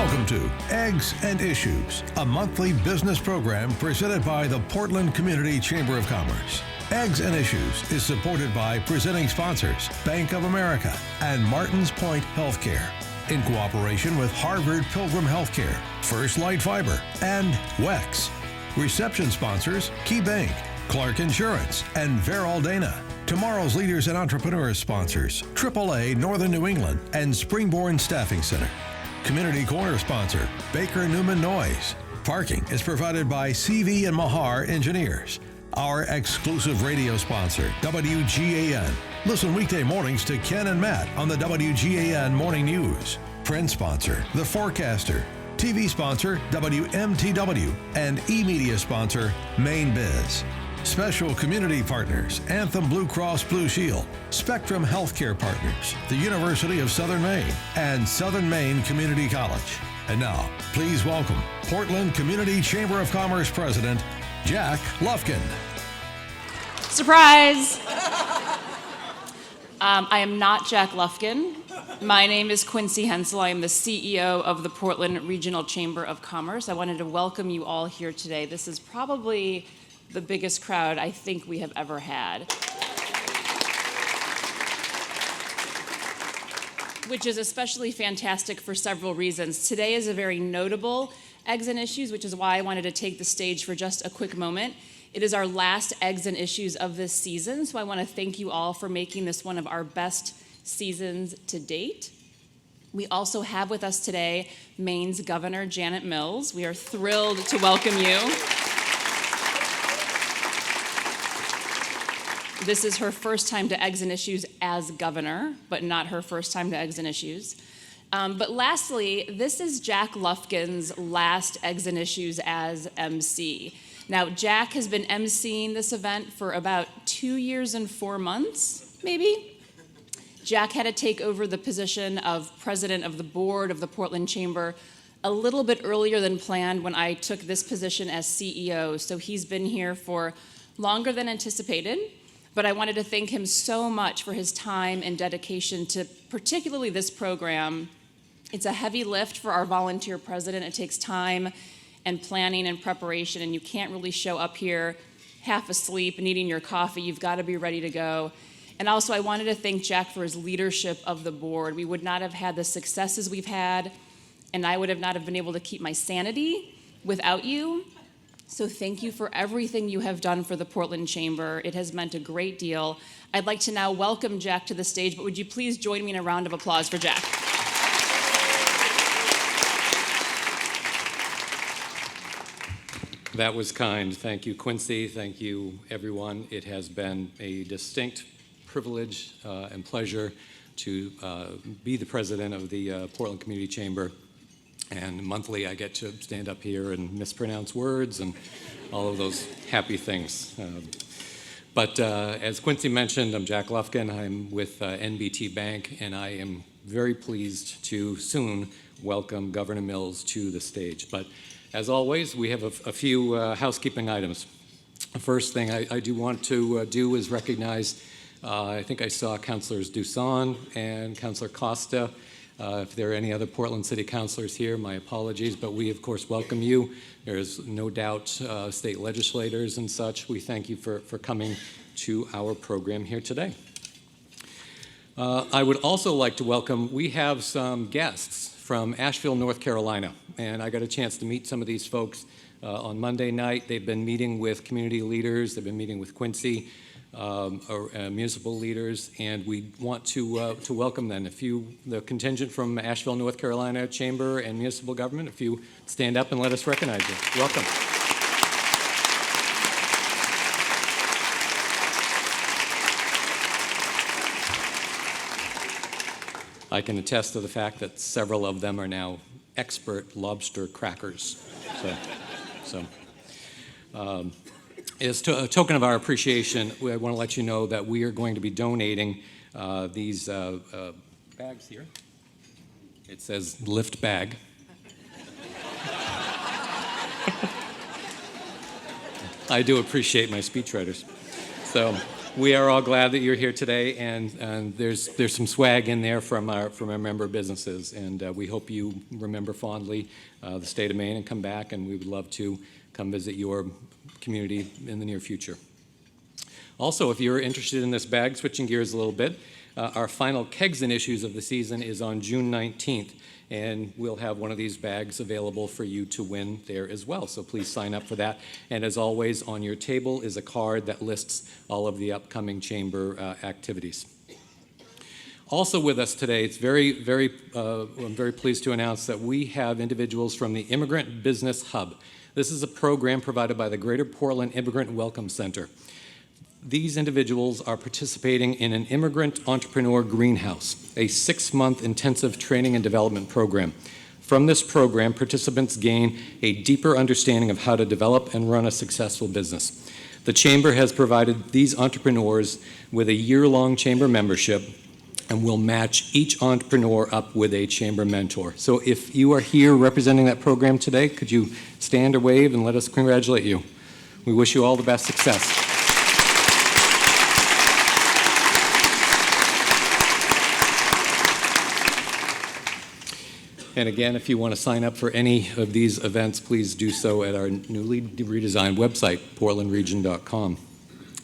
Welcome to Eggs and Issues, a monthly business program presented by the Portland Community Chamber of Commerce. Eggs and Issues is supported by presenting sponsors Bank of America and Martins Point Healthcare, in cooperation with Harvard Pilgrim Healthcare, First Light Fiber, and WEX. Reception sponsors KeyBank, Clark Insurance, and Veraldana. Tomorrow's Leaders and Entrepreneurs sponsors AAA Northern New England and Springborn Staffing Center. Community Corner sponsor Baker Newman Noise. Parking is provided by CV and Mahar Engineers. Our exclusive radio sponsor, WGAN. Listen weekday mornings to Ken and Matt on the WGAN Morning News. Print sponsor, The Forecaster. TV sponsor, WMTW. And e-media sponsor, Maine Biz. Special community partners, Anthem Blue Cross Blue Shield, Spectrum Healthcare Partners, the University of Southern Maine, and Southern Maine Community College. And now, please welcome Portland Community Chamber of Commerce President, Jack Lufkin. Surprise! I am not Jack Lufkin. My name is Quincy Hensel. I am the CEO of the Portland Regional Chamber of Commerce. I wanted to welcome you all here today. This is probably the biggest crowd I think we have ever had, which is especially fantastic for several reasons. Today is a very notable Eggs and Issues, which is why I wanted to take the stage for just a quick moment. It is our last Eggs and Issues of this season, so I want to thank you all for making this one of our best seasons to date. We also have with us today Maine's Governor Janet Mills. We are thrilled to welcome you. This is her first time to Eggs and Issues as governor, but not her first time to Eggs and Issues. But lastly, this is Jack Lufkin's last Eggs and Issues as MC. Now, Jack has been emceeing this event for about 2 years and 4 months, maybe. Jack had to take over the position of president of the board of the Portland Chamber a little bit earlier than planned when I took this position as CEO. So he's been here for longer than anticipated. But I wanted to thank him so much for his time and dedication to particularly this program. It's a heavy lift for our volunteer president. It takes time and planning and preparation, and you can't really show up here half asleep and eating your coffee. You've got to be ready to go. And also, I wanted to thank Jack for his leadership of the board. We would not have had the successes we've had, and I would have not have been able to keep my sanity without you. So thank you for everything you have done for the Portland Chamber. It has meant a great deal. I'd like to now welcome Jack to the stage, but would you please join me in a round of applause for Jack? That was kind. Thank you, Quincy. Thank you, everyone. It has been a distinct privilege and pleasure to be the president of the Portland Community Chamber. And monthly, I get to stand up here and mispronounce words and all of those happy things. But as Quincy mentioned, I'm Jack Lufkin. I'm with NBT Bank, and I am very pleased to soon welcome Governor Mills to the stage. But as always, we have a few housekeeping items. The first thing I do want to do is recognize, I think I saw Councilors Duson and Councilor Costa. If there are any other Portland City Councilors here, my apologies, but we, of course, welcome you. There's no doubt state legislators and such. We thank you for coming to our program here today. I would also like to welcome, we have some guests from Asheville, North Carolina, and I got a chance to meet some of these folks on Monday night. They've been meeting with community leaders. They've been meeting with Quincy, municipal leaders, and we want to welcome them. The contingent from Asheville, North Carolina Chamber and Municipal Government, if you stand up and let us recognize you. Welcome. I can attest to the fact that several of them are now expert lobster crackers. As a token of our appreciation, I want to let you know that we are going to be donating these bags here. It says lift bag. I do appreciate my speechwriters. So we are all glad that you're here today, and there's some swag in there from our member businesses, and we hope you remember fondly the state of Maine and come back, and we would love to come visit your community in the near future. Also, if you're interested in this bag, switching gears a little bit, our final Kegs and Issues of the season is on June 19th, and we'll have one of these bags available for you to win there as well. So please sign up for that. And as always, on your table is a card that lists all of the upcoming chamber activities. Also with us today, I'm very pleased to announce that we have individuals from the Immigrant Business Hub. This is a program provided by the Greater Portland Immigrant Welcome Center. These individuals are participating in an Immigrant Entrepreneur Greenhouse, a 6-month intensive training and development program. From this program, participants gain a deeper understanding of how to develop and run a successful business. The Chamber has provided these entrepreneurs with a year-long Chamber membership and will match each entrepreneur up with a Chamber mentor. So if you are here representing that program today, could you stand or wave and let us congratulate you? We wish you all the best success. And again, if you want to sign up for any of these events, please do so at our newly redesigned website, portlandregion.com.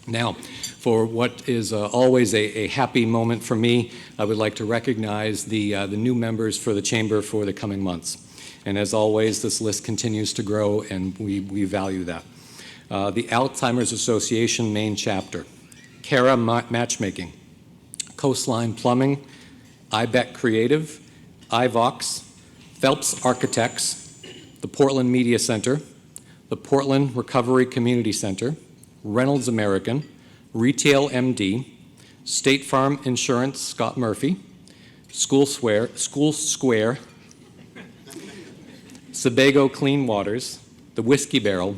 Now, for what is always a happy moment for me, I would like to recognize the new members for the Chamber for the coming months. And as always, this list continues to grow, and we value that. The Alzheimer's Association Maine Chapter, Cara Matchmaking, Coastline Plumbing, IBEC Creative, iVox, Phelps Architects, the Portland Media Center, the Portland Recovery Community Center, Reynolds American, Retail MD, State Farm Insurance Scott Murphy, School Square, Sebago Clean Waters, the Whiskey Barrel,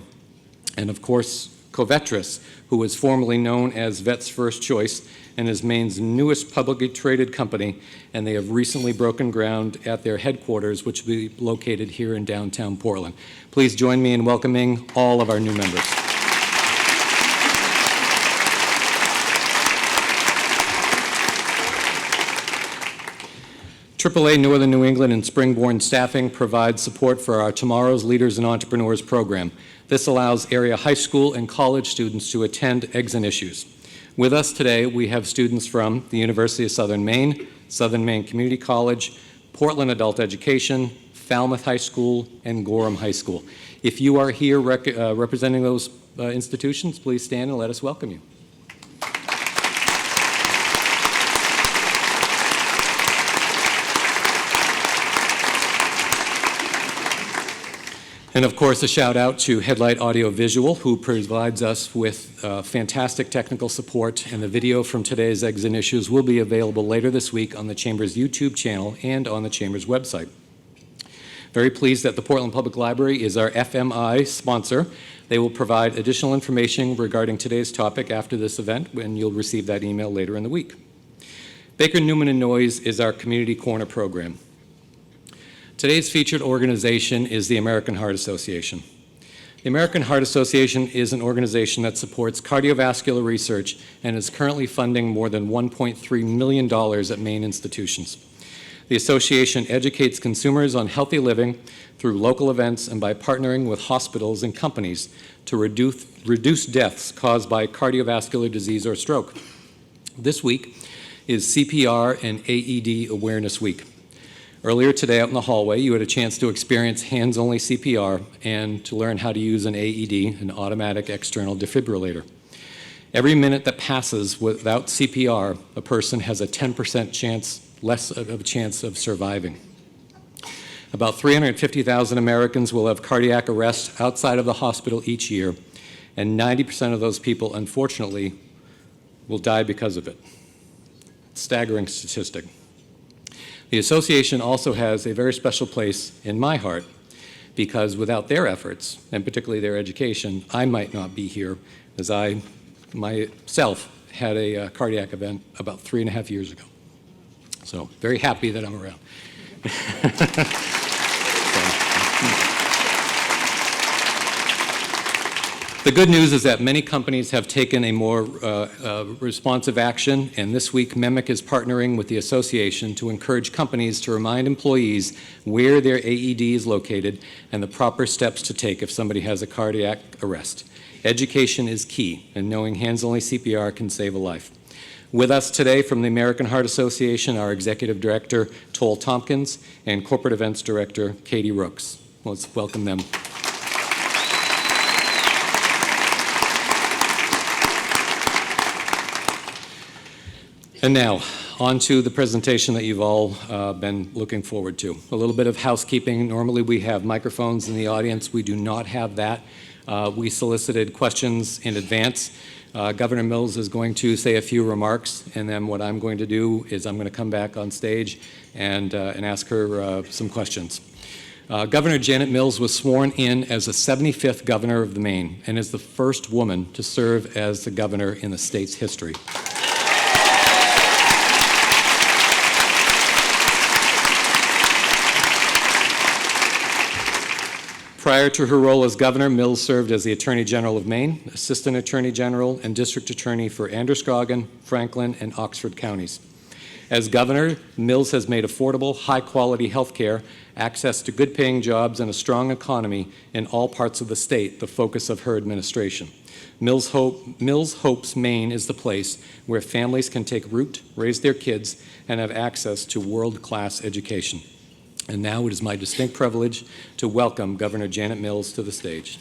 and of course, Covetrus, who was formerly known as Vet's First Choice and is Maine's newest publicly traded company, and they have recently broken ground at their headquarters, which will be located here in downtown Portland. Please join me in welcoming all of our new members. AAA Northern New England and Springborn Staffing provides support for our Tomorrow's Leaders and Entrepreneurs program. This allows area high school and college students to attend Eggs and Issues. With us today, we have students from the University of Southern Maine, Southern Maine Community College, Portland Adult Education, Falmouth High School, and Gorham High School. If you are here representing those institutions, please stand and let us welcome you. And of course, a shout out to Headlight Audio Visual, who provides us with fantastic technical support, and the video from today's Eggs and Issues will be available later this week on the Chamber's YouTube channel and on the Chamber's website. Very pleased that the Portland Public Library is our FMI sponsor. They will provide additional information regarding today's topic after this event, and you'll receive that email later in the week. Baker Newman & Noyes is our Community Corner program. Today's featured organization is the American Heart Association. The American Heart Association is an organization that supports cardiovascular research and is currently funding more than $1.3 million at Maine institutions. The association educates consumers on healthy living through local events and by partnering with hospitals and companies to reduce deaths caused by cardiovascular disease or stroke. This week is CPR and AED Awareness Week. Earlier today out in the hallway, you had a chance to experience hands-only CPR and to learn how to use an AED, an automatic external defibrillator. Every minute that passes without CPR, a person has a 10% less of a chance of surviving. About 350,000 Americans will have cardiac arrest outside of the hospital each year, and 90% of those people, unfortunately, will die because of it. Staggering statistic. The association also has a very special place in my heart because without their efforts, and particularly their education, I might not be here, as I myself had a cardiac event about 3.5 years ago. So very happy that I'm around. The good news is that many companies have taken a more responsive action, and this week MEMIC is partnering with the association to encourage companies to remind employees where their AED is located and the proper steps to take if somebody has a cardiac arrest. Education is key, and knowing hands-only CPR can save a life. With us today from the American Heart Association, our Executive Director, Toll Tompkins, and Corporate Events Director, Katie Rooks. Let's welcome them. And now, on to the presentation that you've all been looking forward to. A little bit of housekeeping. Normally we have microphones in the audience. We do not have that. We solicited questions in advance. Governor Mills is going to say a few remarks, and then what I'm going to do is I'm going to come back on stage and ask her some questions. Governor Janet Mills was sworn in as the 75th governor of Maine and is the first woman to serve as the governor in the state's history. Prior to her role as governor, Mills served as the Attorney General of Maine, Assistant Attorney General, and District Attorney for Androscoggin, Franklin, and Oxford counties. As governor, Mills has made affordable, high-quality health care, access to good-paying jobs, and a strong economy in all parts of the state the focus of her administration. Mills hopes Maine is the place where families can take root, raise their kids, and have access to world-class education. And now it is my distinct privilege to welcome Governor Janet Mills to the stage.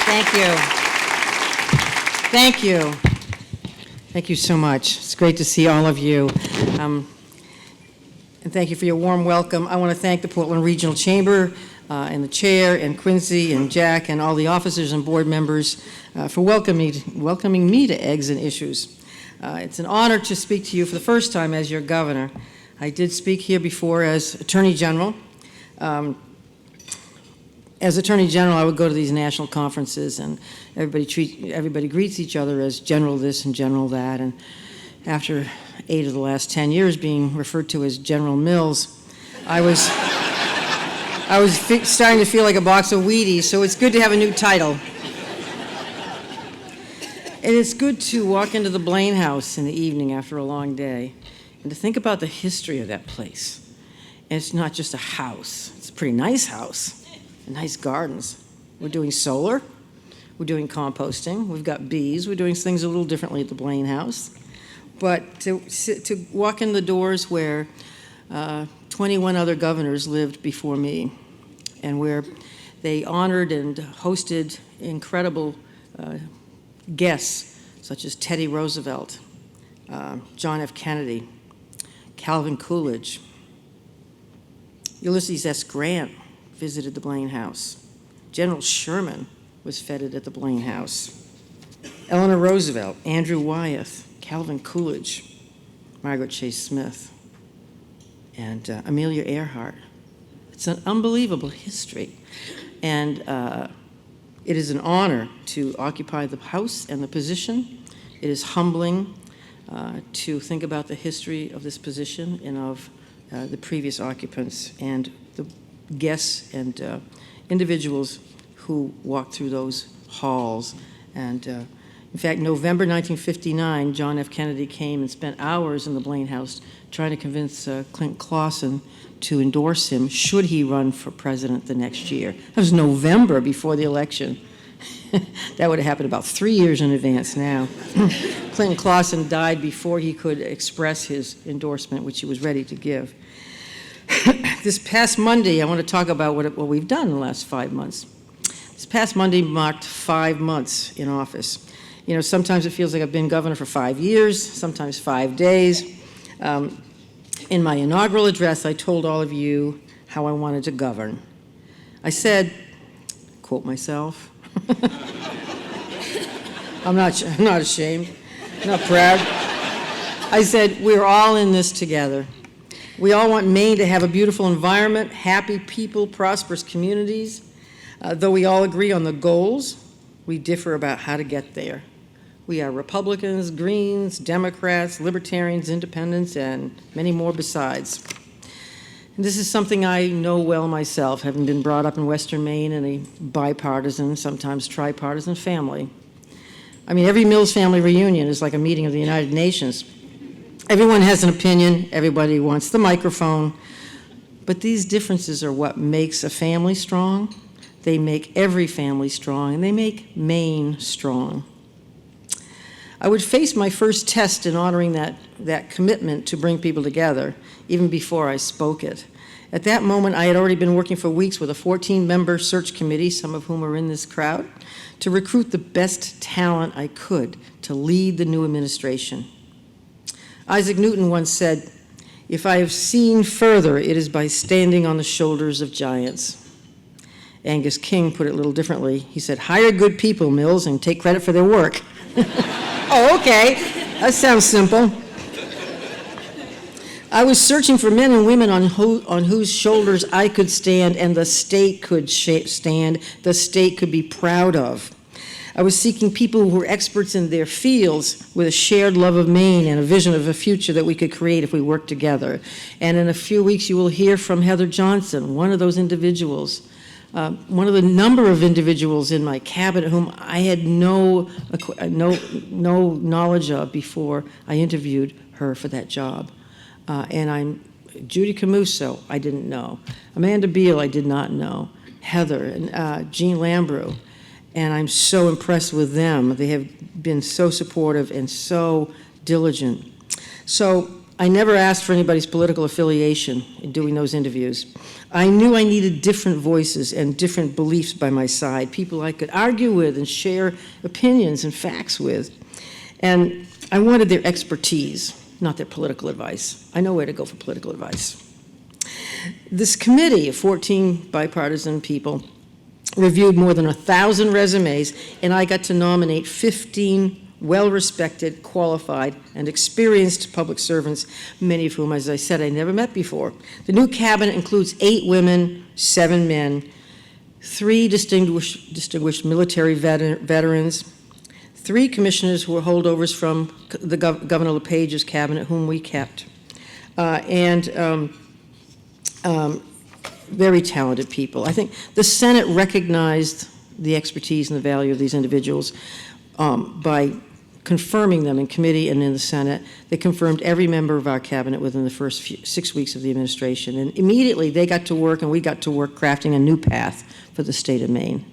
Thank you. Thank you. Thank you so much. It's great to see all of you. And thank you for your warm welcome. I want to thank the Portland Regional Chamber and the chair and Quincy and Jack and all the officers and board members for welcoming me to Eggs and Issues. It's an honor to speak to you for the first time as your governor. I did speak here before as Attorney General. As Attorney General, I would go to these national conferences, and everybody greets each other as General this and General that. And after 8 of the last 10 years being referred to as General Mills, I was starting to feel like a box of Wheaties. So it's good to have a new title. And it's good to walk into the Blaine House in the evening after a long day and to think about the history of that place. And it's not just a house; it's a pretty nice house. Nice gardens. We're doing solar. We're doing composting. We've got bees. We're doing things a little differently at the Blaine House. But to walk in the doors where 21 other governors lived before me, and where they honored and hosted incredible guests such as Teddy Roosevelt, John F. Kennedy, Calvin Coolidge, Ulysses S. Grant visited the Blaine House. General Sherman was feted at the Blaine House. Eleanor Roosevelt, Andrew Wyeth, Calvin Coolidge, Margaret Chase Smith, and Amelia Earhart. It's an unbelievable history. And it is an honor to occupy the House and the position. It is humbling to think about the history of this position and of the previous occupants and the guests and individuals who walked through those halls. And in fact, November 1959, John F. Kennedy came and spent hours in the Blaine House trying to convince Clint Clausen to endorse him should he run for president the next year. That was November before the election. That would have happened about 3 years in advance now. Clinton Clausen died before he could express his endorsement, which he was ready to give. This past Monday, I want to talk about what we've done in the last 5 months. This past Monday marked 5 months in office. You know, sometimes it feels like I've been governor for 5 years, sometimes 5 days. In my inaugural address, I told all of you how I wanted to govern. I said, quote myself, I'm not ashamed, I'm not proud. I said, we're all in this together. We all want Maine to have a beautiful environment, happy people, prosperous communities. Though we all agree on the goals, we differ about how to get there. We are Republicans, Greens, Democrats, Libertarians, Independents, and many more besides. And this is something I know well myself, having been brought up in Western Maine in a bipartisan, sometimes tripartisan family. I mean, every Mills family reunion is like a meeting of the United Nations. Everyone has an opinion, everybody wants the microphone, but these differences are what makes a family strong. They make every family strong, and they make Maine strong. I would face my first test in honoring that commitment to bring people together, even before I spoke it. At that moment, I had already been working for weeks with a 14-member search committee, some of whom are in this crowd, to recruit the best talent I could to lead the new administration. Isaac Newton once said, "If I have seen further, it is by standing on the shoulders of giants." Angus King put it a little differently. He said, "Hire good people, Mills, and take credit for their work." Oh, okay. That sounds simple. I was searching for men and women on whose shoulders I could stand and the state could stand, the state could be proud of. I was seeking people who were experts in their fields with a shared love of Maine and a vision of a future that we could create if we worked together. And in a few weeks, you will hear from Heather Johnson, one of those individuals. One of the number of individuals in my cabinet whom I had no knowledge of before I interviewed her for that job. And Judy Camuso, I didn't know. Amanda Beal, I did not know. Heather and Jean Lambrew. And I'm so impressed with them. They have been so supportive and so diligent. So I never asked for anybody's political affiliation in doing those interviews. I knew I needed different voices and different beliefs by my side, people I could argue with and share opinions and facts with. And I wanted their expertise, not their political advice. I know where to go for political advice. This committee of 14 bipartisan people reviewed more than 1,000 resumes, and I got to nominate 15 well-respected, qualified, and experienced public servants, many of whom, as I said, I never met before. The new cabinet includes 8 women, 7 men, 3 distinguished military veterans, 3 commissioners who were holdovers from the Governor LePage's cabinet, whom we kept, and very talented people. I think the Senate recognized the expertise and the value of these individuals by confirming them in committee and in the Senate. They confirmed every member of our cabinet within the first 6 weeks of the administration. And immediately they got to work and we got to work crafting a new path for the state of Maine.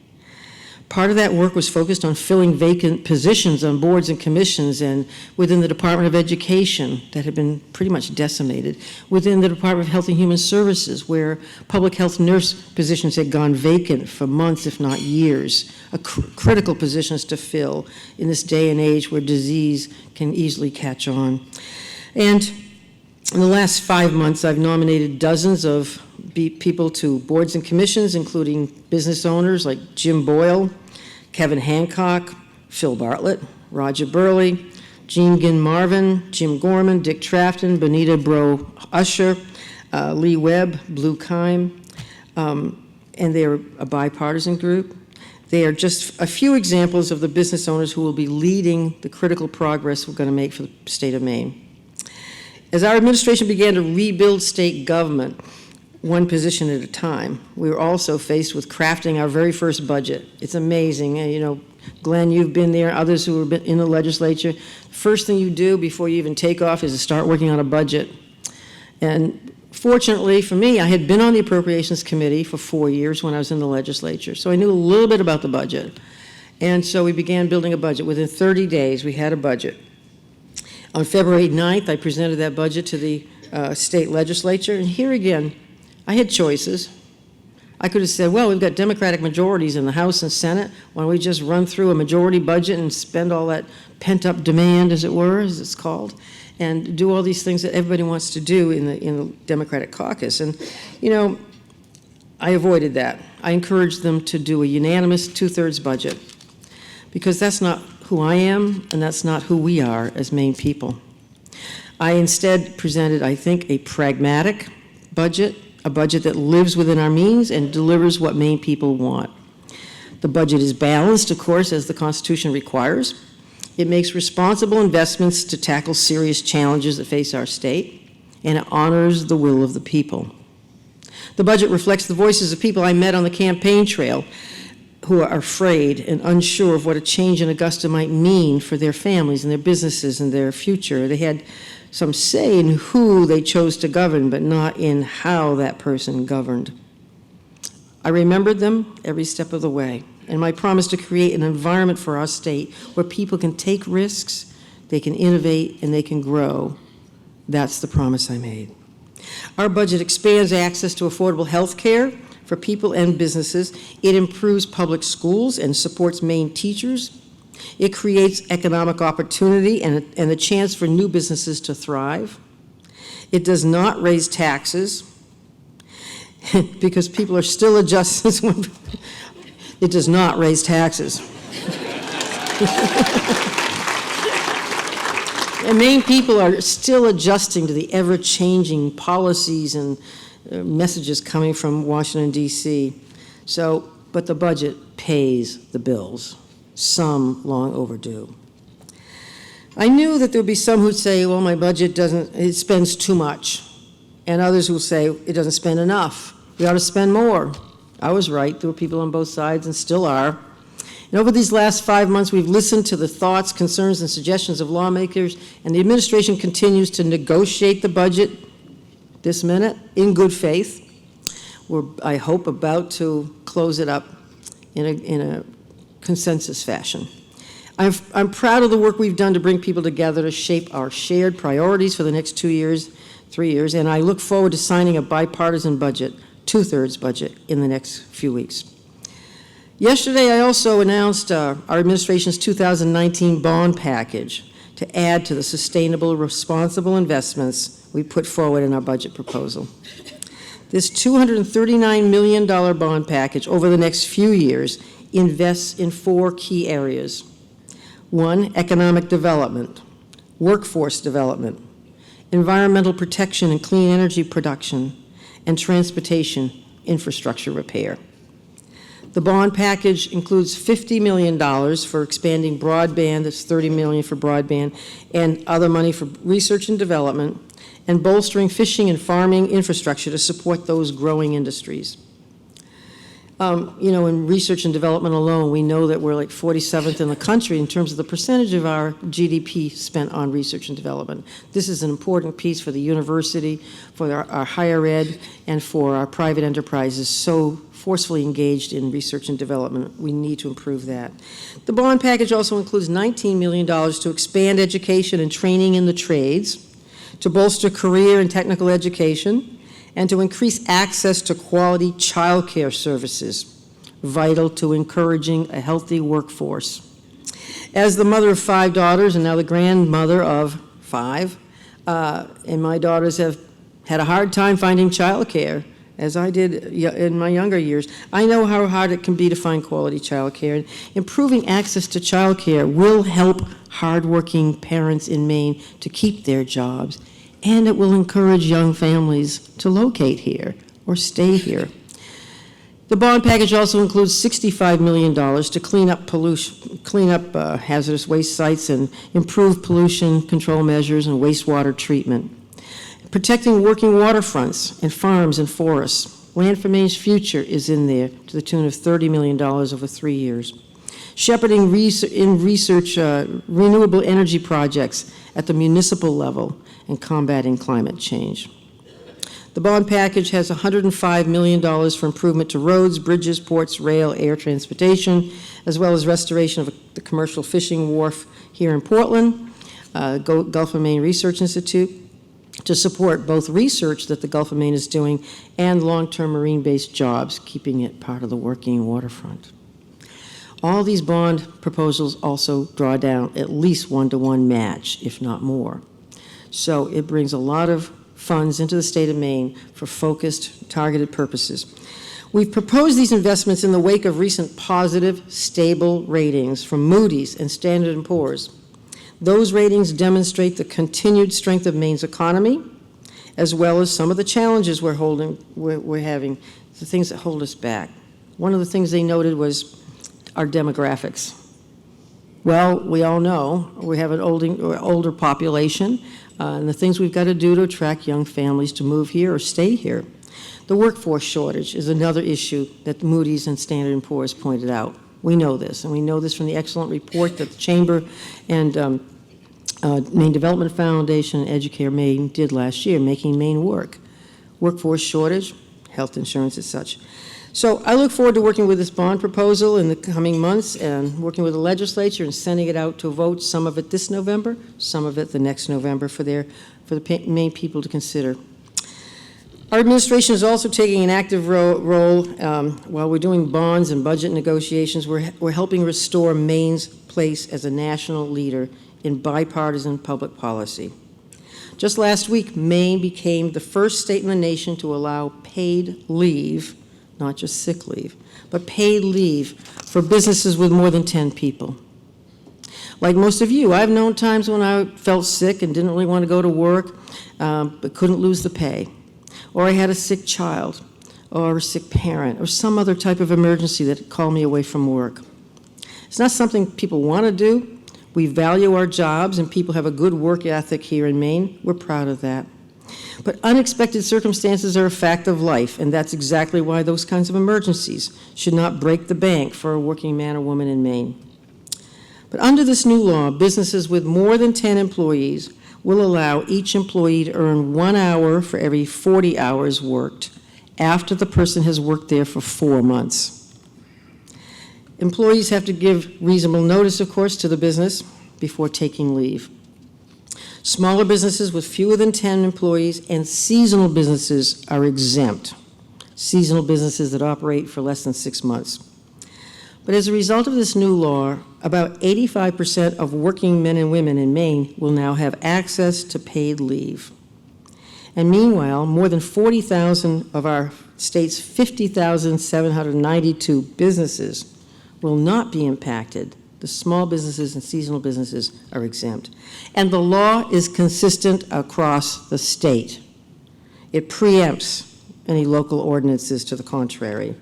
Part of that work was focused on filling vacant positions on boards and commissions and within the Department of Education that had been pretty much decimated, within the Department of Health and Human Services where public health nurse positions had gone vacant for months, if not years, critical positions to fill in this day and age where disease can easily catch on. And in the last 5 months, I've nominated dozens of people to boards and commissions, including business owners like Jim Boyle, Kevin Hancock, Phil Bartlett, Roger Burley, Jean Ginn Marvin, Jim Gorman, Dick Trafton, Bonita Bro Usher, Lee Webb, Blue Kime, and they're a bipartisan group. They are just a few examples of the business owners who will be leading the critical progress we're going to make for the state of Maine. As our administration began to rebuild state government, one position at a time, we were also faced with crafting our very first budget. It's amazing. You know, Glenn, you've been there, others who have been in the legislature. First thing you do before you even take off is to start working on a budget. And fortunately for me, I had been on the Appropriations Committee for 4 years when I was in the legislature, so I knew a little bit about the budget. And so we began building a budget. Within 30 days, we had a budget. On February 9th, I presented that budget to the state legislature, and here again, I had choices. I could have said, well, we've got Democratic majorities in the House and Senate. Why don't we just run through a majority budget and spend all that pent-up demand, as it were, as it's called, and do all these things that everybody wants to do in the Democratic caucus. And, you know, I avoided that. I encouraged them to do a unanimous 2/3 budget because that's not who I am and that's not who we are as Maine people. I instead presented, I think, a pragmatic budget, a budget that lives within our means and delivers what Maine people want. The budget is balanced, of course, as the Constitution requires. It makes responsible investments to tackle serious challenges that face our state, and it honors the will of the people. The budget reflects the voices of people I met on the campaign trail who are afraid and unsure of what a change in Augusta might mean for their families and their businesses and their future. They had some say in who they chose to govern, but not in how that person governed. I remembered them every step of the way, and my promise to create an environment for our state where people can take risks, they can innovate, and they can grow. That's the promise I made. Our budget expands access to affordable health care for people and businesses. It improves public schools and supports Maine teachers. It creates economic opportunity and the chance for new businesses to thrive. It does not raise taxes because people are still adjusting. It does not raise taxes. And Maine people are still adjusting to the ever-changing policies and messages coming from Washington, D.C. But the budget pays the bills, some long overdue. I knew that there would be some who'd say, well, my budget it spends too much. And others who say, it doesn't spend enough. We ought to spend more. I was right. There were people on both sides and still are. And over these last 5 months, we've listened to the thoughts, concerns, and suggestions of lawmakers, and the administration continues to negotiate the budget this minute in good faith. We're, I hope, about to close it up in a consensus fashion. I'm proud of the work we've done to bring people together to shape our shared priorities for the next 2 years, 3 years, and I look forward to signing a bipartisan budget, two-thirds budget, in the next few weeks. Yesterday, I also announced our administration's 2019 bond package to add to the sustainable, responsible investments we put forward in our budget proposal. This $239 million bond package over the next few years invests in 4 key areas. 1, economic development, workforce development, environmental protection and clean energy production, and transportation infrastructure repair. The bond package includes $50 million for expanding broadband, that's $30 million for broadband, and other money for research and development, and bolstering fishing and farming infrastructure to support those growing industries. In research and development alone, we know that we're like 47th in the country in terms of the percentage of our GDP spent on research and development. This is an important piece for the university, for our higher ed, and for our private enterprises so forcefully engaged in research and development. We need to improve that. The bond package also includes $19 million to expand education and training in the trades, to bolster career and technical education, and to increase access to quality child care services, vital to encouraging a healthy workforce. As the mother of 5 daughters and now the grandmother of 5, and my daughters have had a hard time finding child care, as I did in my younger years, I know how hard it can be to find quality child care. And improving access to child care will help hardworking parents in Maine to keep their jobs, and it will encourage young families to locate here or stay here. The bond package also includes $65 million to clean up hazardous waste sites and improve pollution control measures and wastewater treatment. Protecting working waterfronts and farms and forests. Land for Maine's Future is in there to the tune of $30 million over 3 years. Shepherding research renewable energy projects at the municipal level and combating climate change. The bond package has $105 million for improvement to roads, bridges, ports, rail, air transportation, as well as restoration of the commercial fishing wharf here in Portland, Gulf of Maine Research Institute, to support both research that the Gulf of Maine is doing and long-term marine-based jobs, keeping it part of the working waterfront. All these bond proposals also draw down at least 1-to-1 match, if not more. So it brings a lot of funds into the state of Maine for focused, targeted purposes. We've proposed these investments in the wake of recent positive, stable ratings from Moody's and Standard & Poor's. Those ratings demonstrate the continued strength of Maine's economy, as well as some of the challenges we're having, the things that hold us back. One of the things they noted was our demographics. Well, we all know we have an older population, and the things we've got to do to attract young families to move here or stay here. The workforce shortage is another issue that Moody's and Standard & Poor's pointed out. We know this, and we know this from the excellent report that the Chamber and Maine Development Foundation and Educare Maine did last year, Making Maine Work. Workforce shortage, health insurance as such. So I look forward to working with this bond proposal in the coming months and working with the legislature and sending it out to a vote, some of it this November, some of it the next November for the Maine people to consider. Our administration is also taking an active role while we're doing bonds and budget negotiations. We're helping restore Maine's place as a national leader in bipartisan public policy. Just last week, Maine became the first state in the nation to allow paid leave, not just sick leave, but paid leave for businesses with more than 10 people. Like most of you, I've known times when I felt sick and didn't really want to go to work, but couldn't lose the pay. Or I had a sick child, or a sick parent, or some other type of emergency that called me away from work. It's not something people want to do. We value our jobs, and people have a good work ethic here in Maine. We're proud of that. But unexpected circumstances are a fact of life, and that's exactly why those kinds of emergencies should not break the bank for a working man or woman in Maine. But under this new law, businesses with more than 10 employees will allow each employee to earn 1 hour for every 40 hours worked after the person has worked there for 4 months. Employees have to give reasonable notice, of course, to the business before taking leave. Smaller businesses with fewer than 10 employees and seasonal businesses are exempt. Seasonal businesses that operate for less than 6 months. But as a result of this new law, about 85% of working men and women in Maine will now have access to paid leave. And meanwhile, more than 40,000 of our state's 50,792 businesses will not be impacted. The small businesses and seasonal businesses are exempt. And the law is consistent across the state. It preempts any local ordinances to the contrary.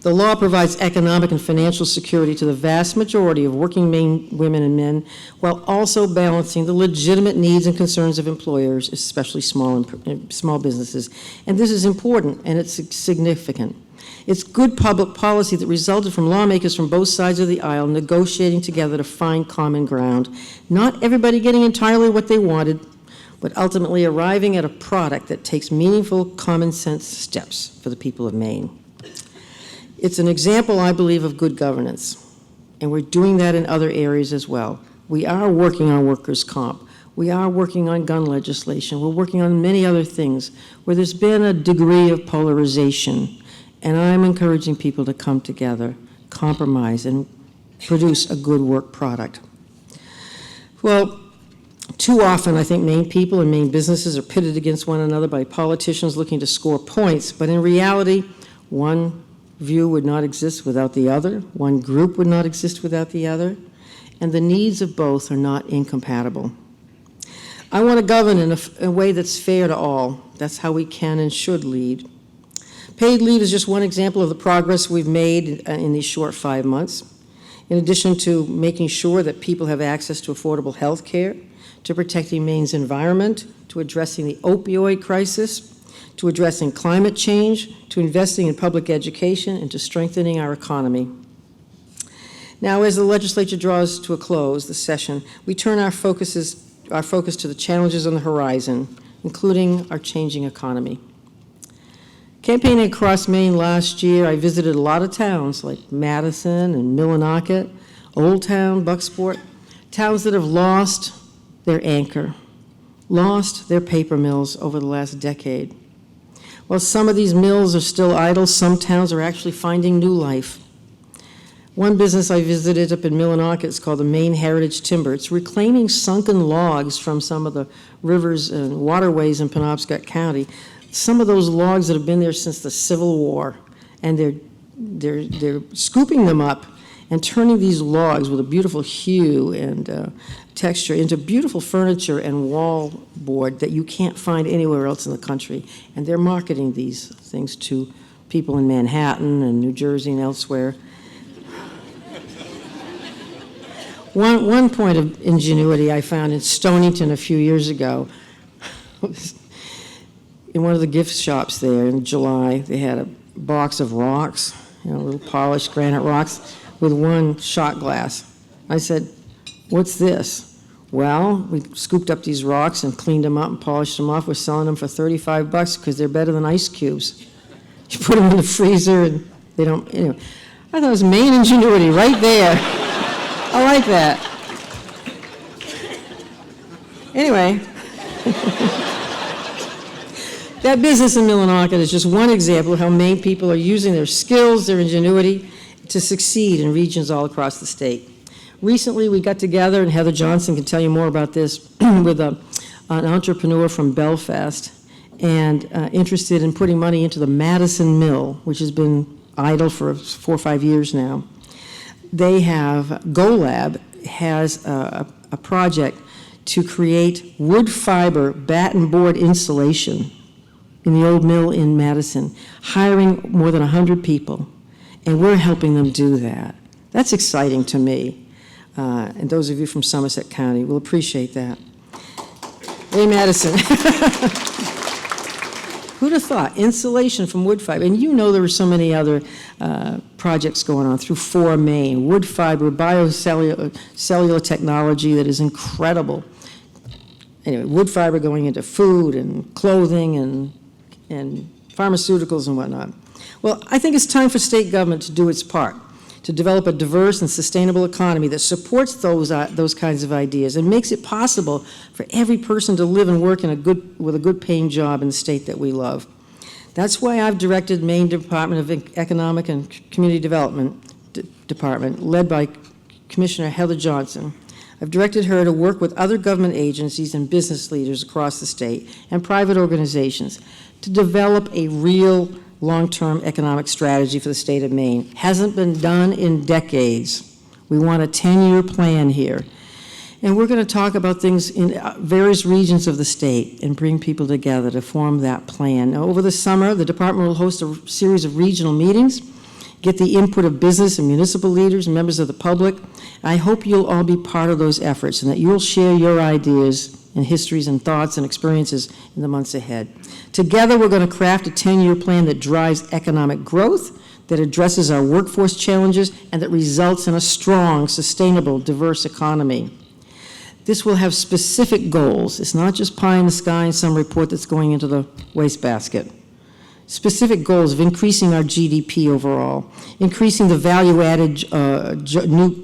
The law provides economic and financial security to the vast majority of working Maine women and men, while also balancing the legitimate needs and concerns of employers, especially small businesses. And this is important, and it's significant. It's good public policy that resulted from lawmakers from both sides of the aisle negotiating together to find common ground. Not everybody getting entirely what they wanted, but ultimately arriving at a product that takes meaningful, common sense steps for the people of Maine. It's an example, I believe, of good governance, and we're doing that in other areas as well. We are working on workers' comp. We are working on gun legislation. We're working on many other things where there's been a degree of polarization, and I'm encouraging people to come together, compromise, and produce a good work product. Well, too often, I think Maine people and Maine businesses are pitted against one another by politicians looking to score points, but in reality, one view would not exist without the other, one group would not exist without the other, and the needs of both are not incompatible. I want to govern in a way that's fair to all. That's how we can and should lead. Paid leave is just one example of the progress we've made in these short 5 months. In addition to making sure that people have access to affordable health care, to protecting Maine's environment, to addressing the opioid crisis, to addressing climate change, to investing in public education, and to strengthening our economy. Now, as the legislature draws to a close, the session, we turn our focus to the challenges on the horizon, including our changing economy. Campaigning across Maine last year, I visited a lot of towns like Madison and Millinocket, Old Town, Bucksport, towns that have lost their anchor, lost their paper mills over the last decade. While some of these mills are still idle, some towns are actually finding new life. One business I visited up in Millinocket is called the Maine Heritage Timber. It's reclaiming sunken logs from some of the rivers and waterways in Penobscot County, some of those logs that have been there since the Civil War, and they're scooping them up and turning these logs with a beautiful hue and texture into beautiful furniture and wall board that you can't find anywhere else in the country. And they're marketing these things to people in Manhattan and New Jersey and elsewhere. One point of ingenuity I found in Stonington a few years ago. In one of the gift shops there in July, they had a box of rocks, little polished granite rocks, with one shot glass. I said, "What's this?" "Well, we scooped up these rocks and cleaned them up and polished them off. We're selling them for $35 because they're better than ice cubes. You put them in the freezer and they don't, I thought it was Maine ingenuity right there. I like that. Anyway, that business in Millinocket is just one example of how Maine people are using their skills, their ingenuity, to succeed in regions all across the state. Recently, we got together, and Heather Johnson can tell you more about this, with an entrepreneur from Belfast, and interested in putting money into the Madison Mill, which has been idle for 4 or 5 years now. They have, GoLab has a project to create wood fiber batten board insulation in the old mill in Madison, hiring more than 100 people. And we're helping them do that. That's exciting to me. And those of you from Somerset County will appreciate that. Hey, Madison. Who'd have thought? Insulation from wood fiber. And there were so many other projects going on through 4 Maine. Wood fiber, cellular technology that is incredible. Anyway, wood fiber going into food and clothing and pharmaceuticals and whatnot. Well, I think it's time for state government to do its part, to develop a diverse and sustainable economy that supports those kinds of ideas and makes it possible for every person to live and work with a good paying job in the state that we love. That's why I've directed Maine Department of Economic and Community Development Department, led by Commissioner Heather Johnson. I've directed her to work with other government agencies and business leaders across the state and private organizations to develop a real long-term economic strategy for the state of Maine. Hasn't been done in decades. We want a 10-year plan here. And we're going to talk about things in various regions of the state and bring people together to form that plan. Now, over the summer, the department will host a series of regional meetings, get the input of business and municipal leaders and members of the public. I hope you'll all be part of those efforts and that you'll share your ideas and histories and thoughts and experiences in the months ahead. Together, we're going to craft a 10-year plan that drives economic growth, that addresses our workforce challenges, and that results in a strong, sustainable, diverse economy. This will have specific goals. It's not just pie in the sky and some report that's going into the wastebasket. Specific goals of increasing our GDP overall, increasing the value added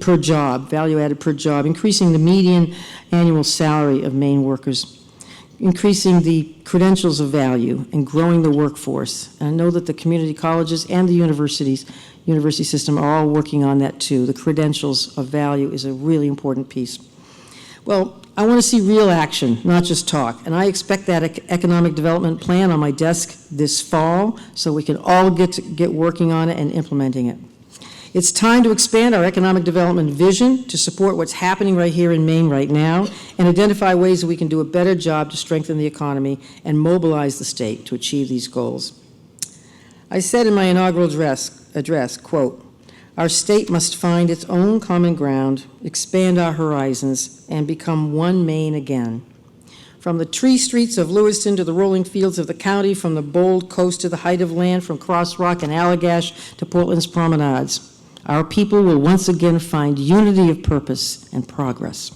per job, increasing the median annual salary of Maine workers, increasing the credentials of value, and growing the workforce. And I know that the community colleges and the university system are all working on that too. The credentials of value is a really important piece. Well, I want to see real action, not just talk. And I expect that economic development plan on my desk this fall so we can all get working on it and implementing it. It's time to expand our economic development vision to support what's happening right here in Maine right now and identify ways that we can do a better job to strengthen the economy and mobilize the state to achieve these goals. I said in my inaugural address, quote, "Our state must find its own common ground, expand our horizons, and become one Maine again. From the tree streets of Lewiston to the rolling fields of the county, from the bold coast to the height of land, from Cross Rock and Allagash to Portland's promenades, our people will once again find unity of purpose and progress.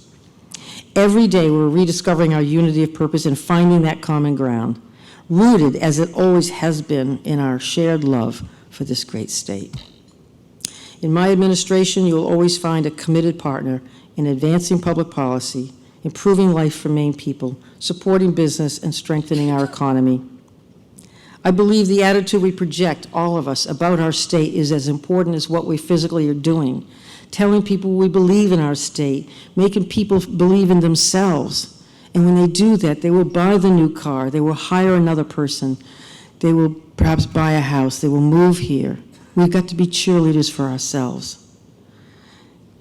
Every day we're rediscovering our unity of purpose and finding that common ground, rooted as it always has been in our shared love for this great state. In my administration, you'll always find a committed partner in advancing public policy, improving life for Maine people, supporting business, and strengthening our economy. I believe the attitude we project, all of us, about our state is as important as what we physically are doing. Telling people we believe in our state, making people believe in themselves. And when they do that, they will buy the new car, they will hire another person, they will perhaps buy a house, they will move here. We've got to be cheerleaders for ourselves.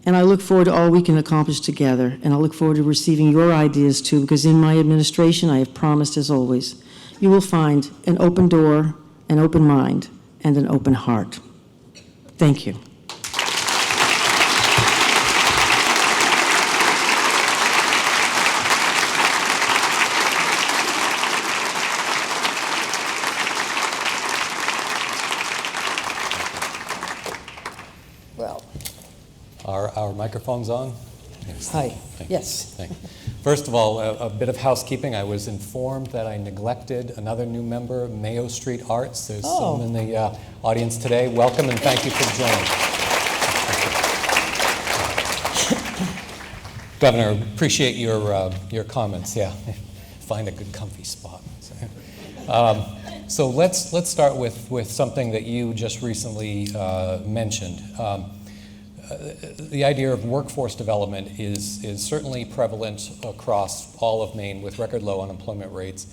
And I look forward to all we can accomplish together, and I look forward to receiving your ideas too, because in my administration, I have promised, as always, you will find an open door, an open mind, and an open heart. Thank you. Well, Are our microphones on? Yes. hi. Thank you. Yes. Thank you. First of all, a bit of housekeeping. I was informed that I neglected another new member, Mayo Street Arts. There's Oh. some in the audience today. Welcome and thank you for joining. Governor, appreciate your comments. Yeah, find a good comfy spot. So let's start with something that you just recently mentioned. The idea of workforce development is certainly prevalent across all of Maine with record low unemployment rates.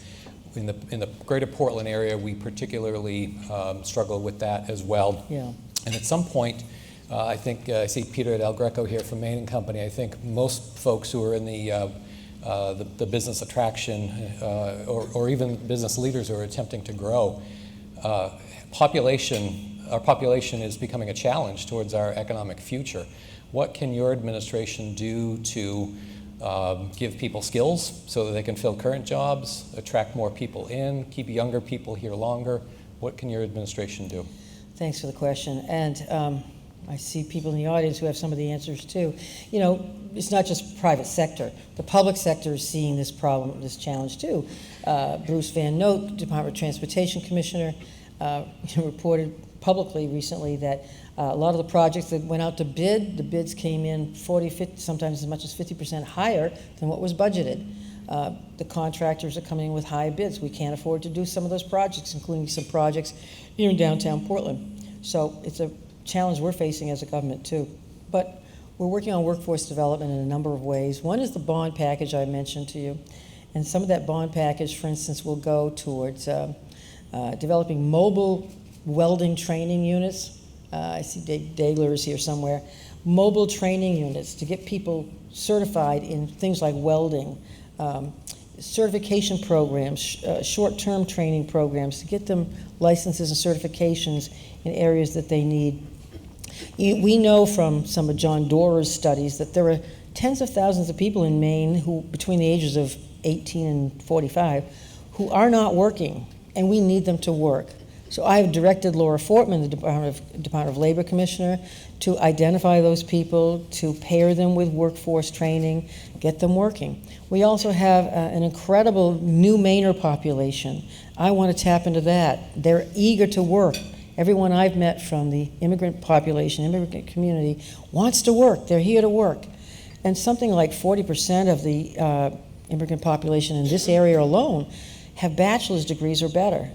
In the greater Portland area, we particularly struggle with that as well. Yeah. And at some point, I think I see Peter Del Greco here from Maine and Company. I think most folks who are in the business attraction or even business leaders who are attempting to grow, our population is becoming a challenge towards our economic future. What can your administration do to give people skills so that they can fill current jobs, attract more people in, keep younger people here longer? What can your administration do? Thanks for the question. And I see people in the audience who have some of the answers too. You know, it's not just private sector. The public sector is seeing this problem, this challenge too. Bruce Van Note, Department of Transportation Commissioner, reported publicly recently that a lot of the projects that went out to bid, the bids came in 40, 50, sometimes as much as 50% higher than what was budgeted. The contractors are coming in with high bids. We can't afford to do some of those projects, including some projects here in downtown Portland. So it's a challenge we're facing as a government too. But we're working on workforce development in a number of ways. One is the bond package I mentioned to you. And some of that bond package, for instance, will go towards developing mobile welding training units. I see Dave Dagler is here somewhere. Mobile training units to get people certified in things like welding, certification programs, short-term training programs to get them licenses and certifications in areas that they need. We know from some of John Doerr's studies that there are tens of thousands of people in Maine who, between the ages of 18 and 45, who are not working, and we need them to work. So I have directed Laura Fortman, the Department of Labor Commissioner, to identify those people, to pair them with workforce training, get them working. We also have an incredible new Mainer population. I want to tap into that. They're eager to work. Everyone I've met from the immigrant population, immigrant community, wants to work. They're here to work. And something like 40% of the immigrant population in this area alone have bachelor's degrees or better.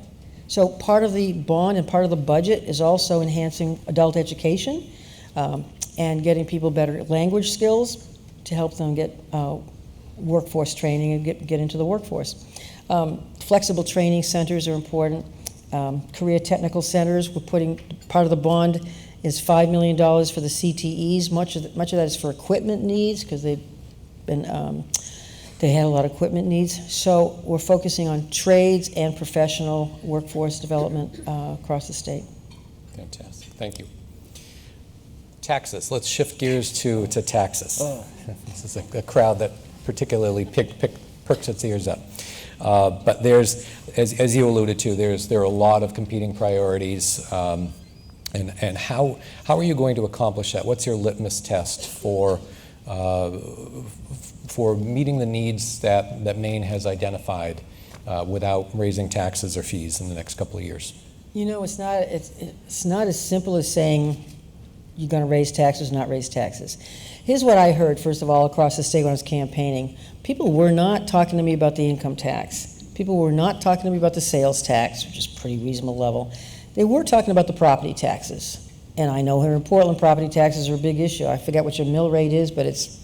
So part of the bond and part of the budget is also enhancing adult education and getting people better language skills to help them get workforce training and get into the workforce. Flexible training centers are important. Career technical centers, we're putting, part of the bond is $5 million for the CTEs. Much of that is for equipment needs because they've been they had a lot of equipment needs. So we're focusing on trades and professional workforce development across the state. Fantastic. Thank you. Taxes. Let's shift gears to taxes. Oh. This is a crowd that particularly perks its ears up. But there's, as you alluded to, there are a lot of competing priorities. And how are you going to accomplish that? What's your litmus test for meeting the needs that Maine has identified without raising taxes or fees in the next couple of years? You know, it's not as simple as saying you're going to raise taxes, not raise taxes. Here's what I heard, first of all, across the state when I was campaigning. People were not talking to me about the income tax. People were not talking to me about the sales tax, which is a pretty reasonable level. They were talking about the property taxes. And I know here in Portland, property taxes are a big issue. I forget what your mill rate is, but it's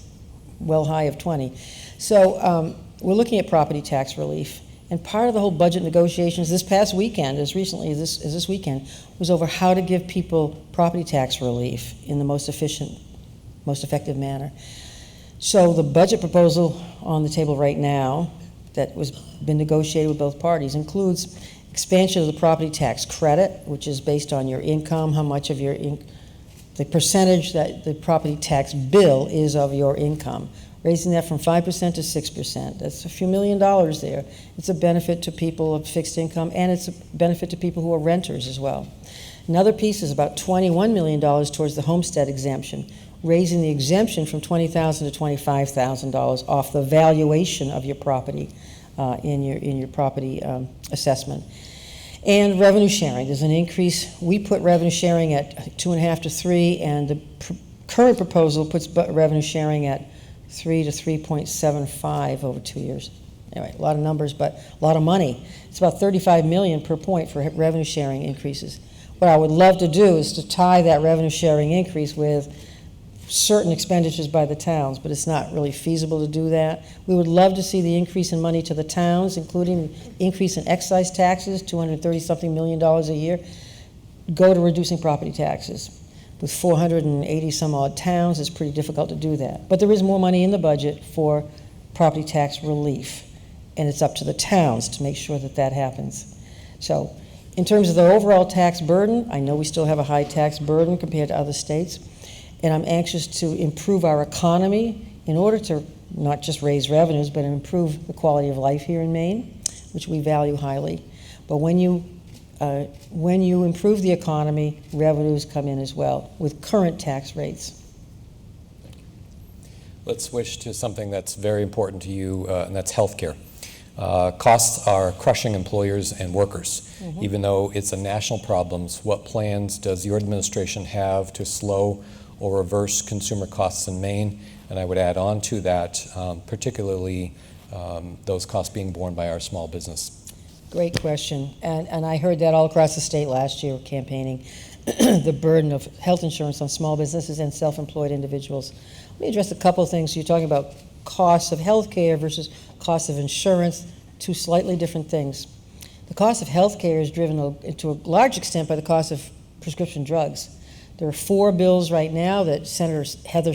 well high of 20. So we're looking at property tax relief. And part of the whole budget negotiations this past weekend, as recently as this weekend, was over how to give people property tax relief in the most efficient, most effective manner. So the budget proposal on the table right now that was been negotiated with both parties includes expansion of the property tax credit, which is based on your income, how much of your the percentage that the property tax bill is of your income, raising that from 5% to 6%. That's a few $1 million there. It's a benefit to people of fixed income, and it's a benefit to people who are renters as well. Another piece is about $21 million towards the homestead exemption, raising the exemption from $20,000 to $25,000 off the valuation of your property in your property assessment. And revenue sharing, there's an increase. We put revenue sharing at 2.5 to 3, and the current proposal puts revenue sharing at 3 to 3.75 over 2 years. Anyway, a lot of numbers, but a lot of money. It's about $35 million per point for revenue sharing increases. What I would love to do is to tie that revenue sharing increase with certain expenditures by the towns, but it's not really feasible to do that. We would love to see the increase in money to the towns, including increase in excise taxes, $230-something million a year, go to reducing property taxes. With 480 some odd towns, it's pretty difficult to do that. But there is more money in the budget for property tax relief, and it's up to the towns to make sure that that happens. So in terms of the overall tax burden, I know we still have a high tax burden compared to other states, and I'm anxious to improve our economy in order to not just raise revenues, but improve the quality of life here in Maine, which we value highly. But when you improve the economy, revenues come in as well with current tax rates. Let's switch to something that's very important to you, and that's healthcare. Costs are crushing employers and workers. Mm-hmm. Even though it's a national problem, what plans does your administration have to slow or reverse consumer costs in Maine? And I would add on to that, particularly those costs being borne by our small business. Great question. And I heard that all across the state last year campaigning, the burden of health insurance on small businesses and self-employed individuals. Let me address a couple of things. You're talking about costs of health care versus costs of insurance, two slightly different things. The cost of health care is driven to a large extent by the cost of prescription drugs. There are 4 bills right now that Senator Heather